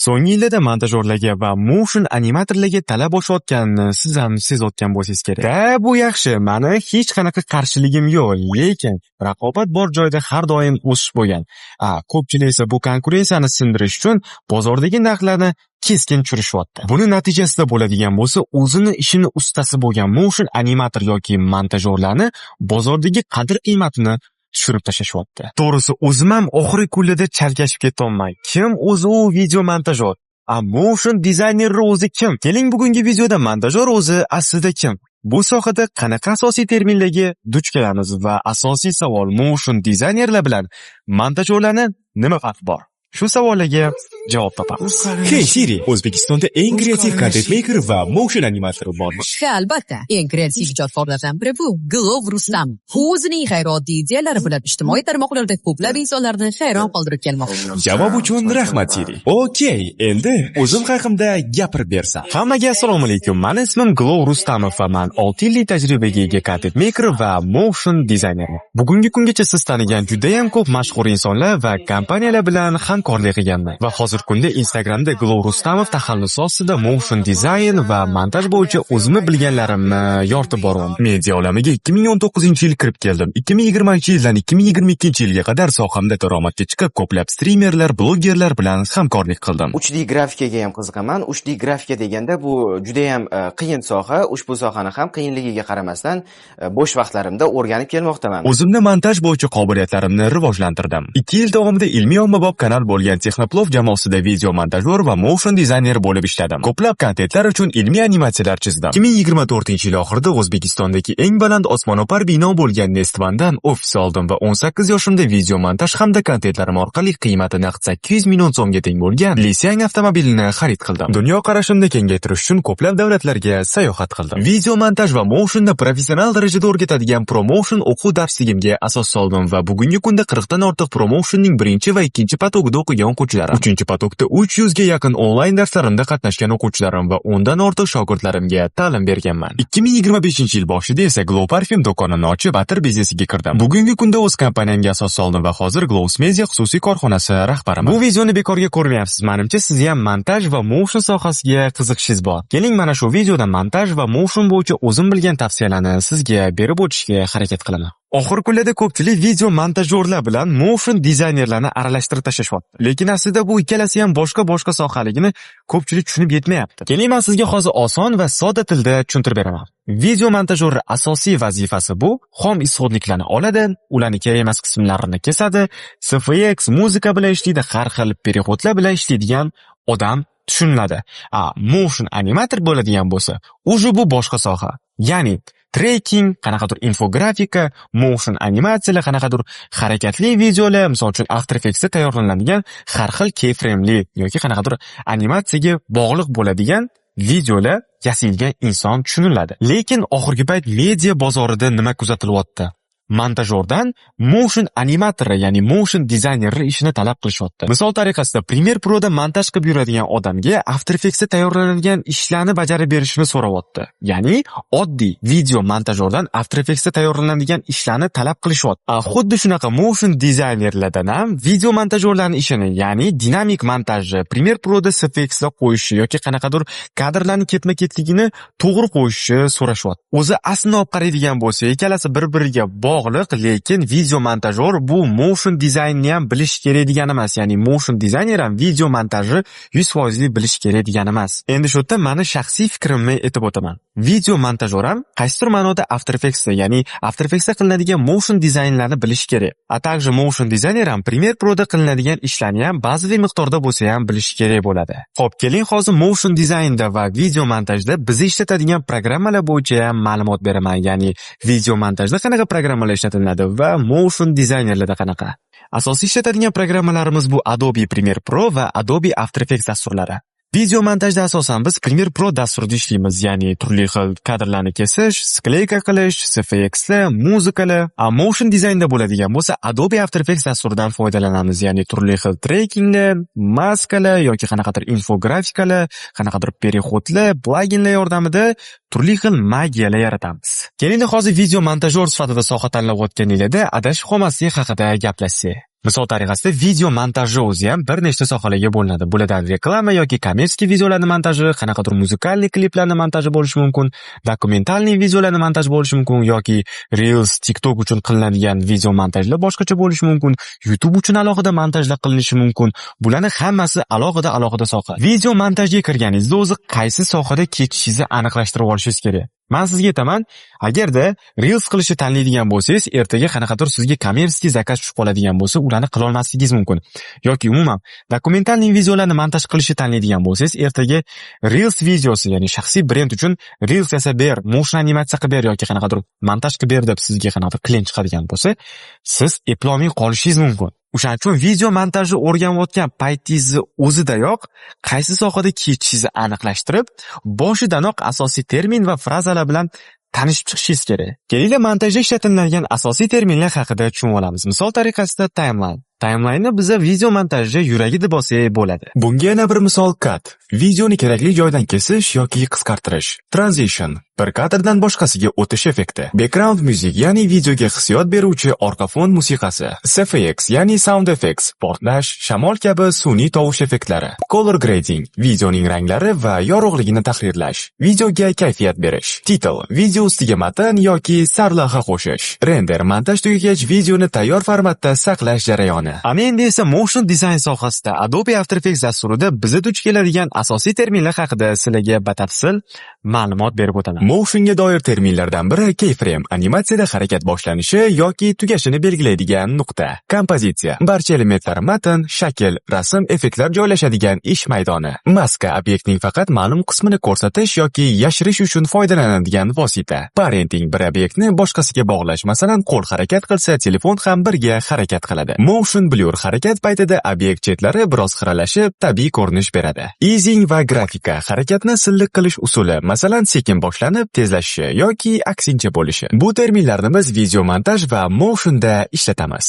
So'nggi yillarda montajyorlarga va motion animatorlarga talab oshayotganini siz ham sezayotgan bo'lsangiz kerak. Bu yaxshi, meni hech qanaqa qarshiligim yo'q, lekin raqobat bor joyda har doim o'sish bo'lgan. Ko'pchilik esa bu konkurensiyani sindirish uchun bozordagi narxlarni keskin tushirishyapti. Buni natijasida bo'ladigan bo'lsa, o'zini ishini ustasi bo'lgan motion animator yoki montajyorlarni bozordagi qadr-qiymatini tushirib tashlashayapti. To'g'risi, o'zim ham oxirgi kunlarda chalkashib ketolmay. Kim o'zi u video montajyor? Motion dizaynerni o'zi kim? Keling bugungi videoda montajyor o'zi aslida kim? Bu sohada qanaqa asosiy terminlarga duch kelamiz va asosiy savol, motion dizaynerlar bilan montajyorlarni nima farqi bor? Shu savollarga javob topamiz. Hey Siri, O'zbekistonda eng kreativ content maker va motion animator bormi? Ha, albatta. Eng kreativ ijodkorlardan biri bu Glov Rustam. U o'zining g'ayrioddiy ideyalari bilan ijtimoiy tarmoqlarda ko'plab insonlarni hayron qoldirib kelmoqda. Javob uchun rahmat Siri. Okey, endi o'zim haqimda gapirib bersam. Hammaga assalomu alaykum. Meni ismim Glov Rustamov va men 6 yillik tajribaga ega content maker va motion dizayner. Bugungi kungacha siz tanigan juda ham ko'p mashhur insonlar va kompaniyalar bilan hamkorlik qilganman va hozir kunda Instagramda Glov Rustamov taxallusi ostida motion dizayn va montaj bo'yicha o'zimni bilganlarimni yoritib boraman. Media olamiga 2019-yil kirib keldim. 2020-yildan 2022-yilga qadar sohamda daromadga chiqib, ko'plab streamerlar, blogerlar bilan hamkorlik qildim. 3D grafikaga ham qiziqaman. 3D grafika deganda bu juda ham qiyin soha. Ushbu sohani ham qiyinligiga qaramasdan bo'sh vaqtlarimda o'rganib kelmoqdaman. O'zimni montaj bo'yicha qobiliyatlarimni rivojlantirdim. 2 yil davomida ilmiy ommabop kanal bo'lgan Texnoplov jamoasida video montajyor va motion dizayner bo'lib ishladim. Ko'plab kontentlar uchun ilmiy animatsiyalar chizdim. 2024-yil oxirida O'zbekistondagi eng baland osmono'par bino bo'lgan Nestvandan ofis oldim va 18 yoshimda video montaj hamda kontentlarim orqali qiymati naqd 800 million so'mga teng bo'lgan Lisiang avtomobilini xarid qildim. Dunyo qarashimni kengaytirish uchun ko'plab davlatlarga sayohat qildim. Video montaj va motionni professional darajada o'rgatadigan promotion o'quv darsligimga asos soldim va bugungi kunda 40 dan ortiq promotionning birinchi va ikkinchi patogida o'qigan o'quvchilarim, 3-patokda 300 ga yaqin onlayn darslarimda qatnashgan o'quvchilarim va 10 dan ortiq shogirdlarimga ta'lim berganman. 2025-yil boshida esa Glow Parfum do'konini ochib, atir biznesiga kirdim. Bugungi kunda o'z kompaniyamga asos soldim va hozir Glow Media xususiy korxonasi rahbariman. Bu videoni bekorga ko'rmayapsiz. Menimcha siz ham montaj va motion sohasiga qiziqishingiz bor. Keling mana shu videoda montaj va motion bo'yicha o'zim bilgan tavsiyalarni sizga berib o'tishga harakat qilaman. Oxir kunlarda ko'pchilik video montajyorlar bilan motion dizaynerlarni aralashtirib tashlashyapti. Lekin aslida bu ikkalasi ham boshqa sohaligini ko'pchilik tushunib yetmayapti. Keling, men sizga hozir oson va sodda tilda tushuntirib beraman. Video montajyorning asosiy vazifasi bu xom ishodliklarni oladi, ularning kerak emas qismlarini kesadi, SFX, muzika bilan ishlaydi, har xil переходlar bilan ishlaydigan odam tushuniladi. Motion animator bo'ladigan bo'lsa, o'zi bu boshqa soha. Ya'ni tracking, qanaqadir infografika, motion animatsiyalar, qanaqadir harakatli videolar, misol uchun After Effects'da tayyorlanadigan har xil keyframe'li yoki qanaqadir animatsiyaga bog'liq bo'ladigan videolar yasalgan inson tushuniladi. Lekin oxirgi payt media bozorida nima kuzatilyapti? Montajyordan motion animatori, ya'ni motion dizaynerlar ishini talab qilishyapti. Misol tariqasida Premiere Pro'da montaj qilib yuradigan odamga After Effects'da tayyorlanadigan ishlarni bajarib berishini so'rayapti. Ya'ni oddiy video montajyordan After Effects'da tayyorlanadigan ishlarni talab qilishyapti. Xuddi shunaqa motion dizaynerlardan ham video montajyorlarning ishini, ya'ni dinamik montajni Premiere Pro'da SFX'da qo'yishi yoki qanaqadir kadrlarning ketma-ketligini to'g'ri qo'yishi so'rashyapti. O'zi aslini olib qaraydigan bo'lsa, ikkalasi bir-biriga bog'liq, lekin video montajyor bu motion dizaynni ham bilish kerak degani emas. Ya'ni motion dizayner ham video montajni 100% bilish kerak degani emas. Endi shu yerda meni shaxsiy fikrimni aytib o'taman. Video montajyor ham qaysidir ma'noda After Effects'da, ya'ni After Effects'da qilinadigan motion dizaynlarni bilish kerak. Takже motion dizayner ham Premiere Pro'da qilinadigan ishlarni ham ba'zi miqdorda bo'lsa ham bilish kerak bo'ladi. Xo'p, keling hozir motion dizaynda va video montajda biz ishlatadigan programmalar bo'yicha ham ma'lumot beraman. Ya'ni video montajda qanaqa programmalar ishlatiladi va motion dizaynerlarda qanaqa. Asosiy ishlatadigan programmalarimiz bu Adobe Premiere Pro va Adobe After Effects dasturlari. Video montajda asosan biz Premiere Pro dasturida ishlaymiz, ya'ni turli xil kadrlarni kesish, skleyka qilish, SFX'lar, muzikalar. Motion dizaynda bo'ladigan bo'lsa Adobe After Effects dasturidan foydalanamiz, ya'ni turli xil trackinglar, maskalar yoki qanaqadir infografikalar, qanaqadir переходlar, pluginlar yordamida turli xil magiyalar yaratamiz. Keling hozir video montajyor sifatida soha tanlayotganinglarda adashib qolmaslik haqida gaplashsak. Misol tariqasida video montaji o'zi ham bir nechta sohalarga bo'linadi. Bulardan reklama yoki kommersiya videolarning montaji, qanaqadir muzikalniy kliplarning montaji bo'lishi mumkin, dokumentalniy videolarning montaji bo'lishi mumkin yoki Reels, TikTok uchun qilinadigan video montajlar boshqacha bo'lishi mumkin, YouTube uchun alohida montajlar qilinishi mumkin. Bularning hammasi alohida soha. Video montajga kirganingizda o'zi qaysi sohada ketishingizni aniqlashtirib olishingiz kerak. Men sizga aytaman, agarda Reels qilishni tanlaydigan bo'lsangiz, ertaga qanaqadir sizga kommersiya zakaz tushib qoladigan bo'lsa, ularni qila olmasligingiz mumkin. Yoki umuman dokumentalniy videolarni montaj qilishni tanlaydigan bo'lsangiz, ertaga Reels videosi, ya'ni shaxsiy brend uchun Reels yasab ber, motion animatsiya qilib ber yoki qanaqadir montaj qilib ber deb sizga qanaqadir klient chiqadigan bo'lsa, siz eplolmay qolishingiz mumkin. O'shaning uchun video montajni o'rganayotgan paytingizni o'zidayoq qaysi sohada ketishingizni aniqlashtirib, boshidanoq asosiy termin va frazalar bilan tanishib chiqishingiz kerak. Kelinglar montajda ishlatiladigan asosiy terminlar haqida tushunib olamiz. Misol tariqasida timeline. Timeline'ni biz video montajda yuragi deb olsak bo'ladi. Bunga yana bir misol cut. Videoni kerakli joydan kesish yoki qisqartirish. Transition. Bir kadrdan boshqasiga o'tish effekti. Background music, ya'ni videoga hissiyot beruvchi orqa fon musiqasi. SFX, ya'ni sound effects, portlash, shamol kabi sun'iy tovush effektlari. Color grading, videoning ranglari va yorug'ligini tahrirlash. Videoga kayfiyat berish. Title, video ustiga matn yoki sarlavha qo'shish. Render, montaj tugagach videoni tayyor formatda saqlash jarayoni. Ana endi esa motion design sohasida Adobe After Effects dasturida bizga duch keladigan asosiy terminlar haqida sizlarga batafsil ma'lumot berib o'taman. Motionga doir terminlardan biri keyframe, animatsiyada harakat boshlanishi yoki tugashini belgilaydigan nuqta. Kompozitsiya, barcha elementlar matn, shakl, rasm, effektlar joylashadigan ish maydoni. Maska, obyektning faqat ma'lum qismini ko'rsatish yoki yashirish uchun foydalanadigan vosita. Parenting, bir obyektni boshqasiga bog'lash, masalan, qo'l harakat qilsa, telefon ham birga harakat qiladi. Motion blur, harakat paytida obyekt chetlari biroz xiralashib, tabiiy ko'rinish beradi. Easing va grafika, harakatni silliq qilish usuli, masalan, sekin boshlanib tezlashishi yoki aksincha bo'lishi. Bu terminlarni biz video montaj va motionda ishlatamiz.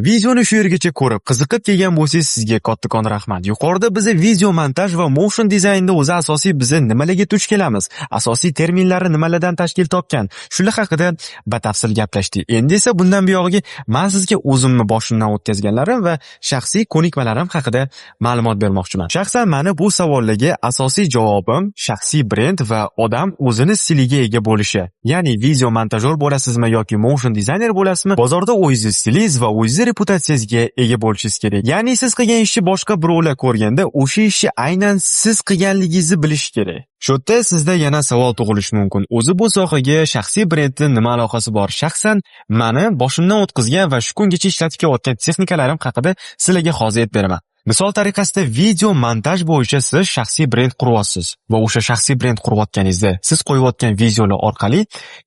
Videoni shu yergacha ko'rib, qiziqib kelgan bo'lsangiz, sizga kattakon rahmat. Yuqorida biz video montaj va motion dizaynda o'zi asosiy biz nimalarga duch kelamiz, asosiy terminlari nimalardan tashkil topgan, shular haqida batafsil gaplashdik. Endi esa bundan buyog'iga men sizga o'zimni boshimdan o'tkazganlarim va shaxsiy ko'nikmalarim haqida ma'lumot bermoqchiman. Shaxsan meni bu savollarga asosiy javobim shaxsiy brend va odam o'zini stiliga ega bo'lishi. Ya'ni video montajyor bo'lasizmi yoki motion dizayner bo'lasizmi, bozorda o'zingiz stilingiz va o'zingiz reputatsiyangizga ega bo'lishingiz kerak. Ya'ni siz qilgan ishni boshqa birovlar ko'rganda, o'sha ishni aynan siz qilganligingizni bilish kerak. Shu yerda sizda yana savol tug'ilishi mumkin. O'zi bu sohaga shaxsiy brendning nima aloqasi bor? Shaxsan meni boshimdan o'tkazgan va shu kungacha ishlatib kelayotgan texnikalarim haqida sizlarga hozir aytib beraman. Misol tariqasida video montaj bo'yicha siz shaxsiy brend quryapsiz va o'sha shaxsiy brend qurayotganingizda siz qo'yayotgan videolar orqali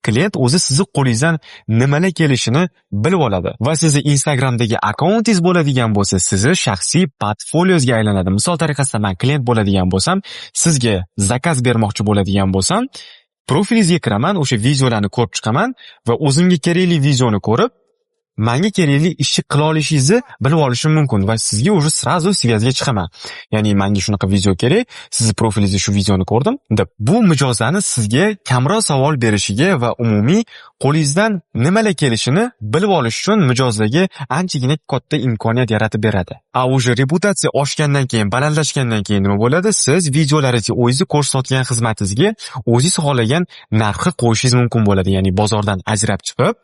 klient o'zi sizni qo'lingizdan nimalar kelishini bilib oladi va sizni Instagramdagi akkauntingiz bo'ladigan bo'lsa, sizni shaxsiy portfoliozga aylanadi. Misol tariqasida men klient bo'ladigan bo'lsam, sizga zakaz bermoqchi bo'ladigan bo'lsam, profilingizga kiraman, o'sha videolarni ko'rib chiqaman va o'zimga kerakli videoni ko'rib, menga kerakli ishni qila olishingizni bilib olishim mumkin va sizga уже сразу связga chiqaman. Ya'ni menga shunaqa video kerak, sizni profilingizda shu videoni ko'rdim deb bu mijozlarni sizga kamroq savol berishiga va umumiy qo'lingizdan nimalar kelishini bilib olish uchun mijozlarga anchagina katta imkoniyat yaratib beradi. Уже reputatsiya oshgandan keyin, balandlashgandan keyin nima bo'ladi? Siz videolaringizni o'zingiz ko'rsatgan xizmatingizga o'zingiz xohlagan narxni qo'yishingiz mumkin bo'ladi. Ya'ni bozordan ajrab chiqib,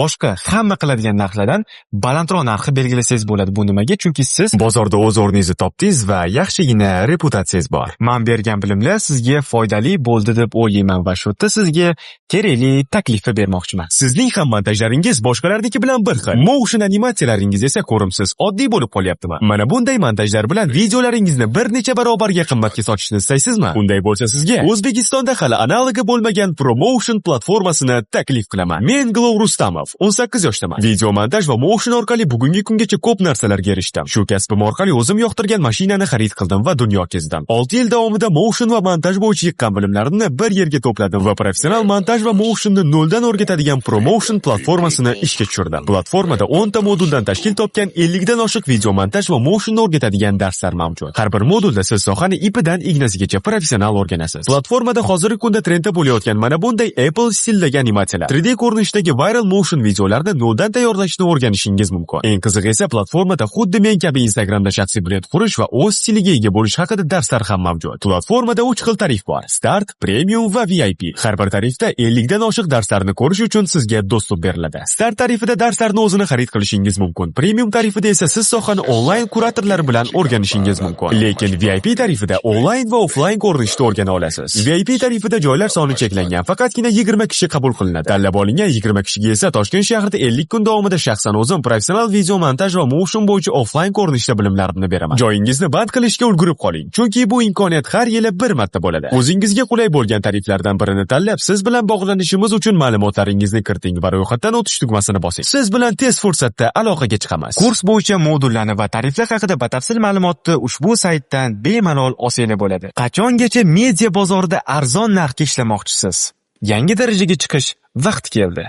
boshqa hamma qiladigan narxlardan balandroq narxni belgilasangiz bo'ladi. Bu nimaga? Chunki siz bozorda o'z o'rningizni topdingiz va yaxshigina reputatsiyangiz bor. Men bergan bilimlar sizga foydali bo'ldi deb o'ylayman va shu yerda sizga kerakli taklifni bermoqchiman. Sizning ham montajlaringiz boshqalarniki bilan bir xil. Motion animatsiyalaringiz esa ko'rimsiz, oddiy bo'lib qolyaptimi? Mana bunday montajlar bilan videolaringizni bir necha barobarga qimmatga sotishni istaysizmi? Unday bo'lsa sizga O'zbekistonda hali analogi bo'lmagan ProMotion platformasini taklif qilaman. Men Glow Rustamov, 18 yoshdaman. Video montaj va motion orqali bugungi kungacha ko'p narsalarga erishdim. Shu kasbim orqali o'zim yoqtirgan mashinani xarid qildim va dunyo kezdim. 6 yil davomida motion va montaj bo'yicha yiqqan bilimlarimni bir yerga to'pladim va professional montaj va motionni noldan o'rgatadigan ProMotion platformasini ishga tushirdim. Platformada 10 ta moduldan tashkil topgan 50 dan oshiq video montaj va motionni o'rgatadigan darslar mavjud. Har bir modulda siz sohani ipidan ignasigacha professional o'rganasiz. Platformada hozirgi kunda trendda bo'layotgan mana bunday Apple stildagi animatsiyalar, 3D ko'rinishdagi viral motion videolarni noldan tayyor tayyorlashni o'rganishingiz mumkin. Eng qizig'i esa platformada xuddi men kabi Instagramda shaxsiy brend qurish va o'z stiliga ega bo'lish haqida darslar ham mavjud. Platformada 3 xil tarif bor: Start, Premium va VIP. Har bir tarifda 50 dan oshiq darslarni ko'rish uchun sizga dostуп beriladi. Start tarifida darslarni o'zini xarid qilishingiz mumkin. Premium tarifida esa siz sohani onlayn kuratorlari bilan o'rganishingiz mumkin. Lekin VIP tarifida onlayn va offlayn ko'rinishda o'rgana olasiz. VIP tarifida joylar soni cheklangan, faqatgina 20 kishi qabul qilinadi. Tanlab olingan 20 kishiga esa Toshkent shahrida 50 kun davomida shaxsan o'zim professional video montaj va motion bo'yicha offlayn ko'rinishda bilimlarimni beraman. Joyingizni band qilishga ulgurib qoling, chunki bu imkoniyat har yili bir marta bo'ladi. O'zingizga qulay bo'lgan tariflardan birini tanlab, siz bilan bog'lanishimiz uchun ma'lumotlaringizni kiriting va ro'yxatdan o'tish tugmasini bosing. Siz bilan tez fursatda aloqaga chiqamiz. Kurs bo'yicha modullarni va tariflar haqida batafsil ma'lumotni ushbu saytdan bemalol olsangiz bo'ladi. Qachongacha media bozorida arzon narxga ishlamoqchisiz? Yangi darajaga chiqish vaqti keldi.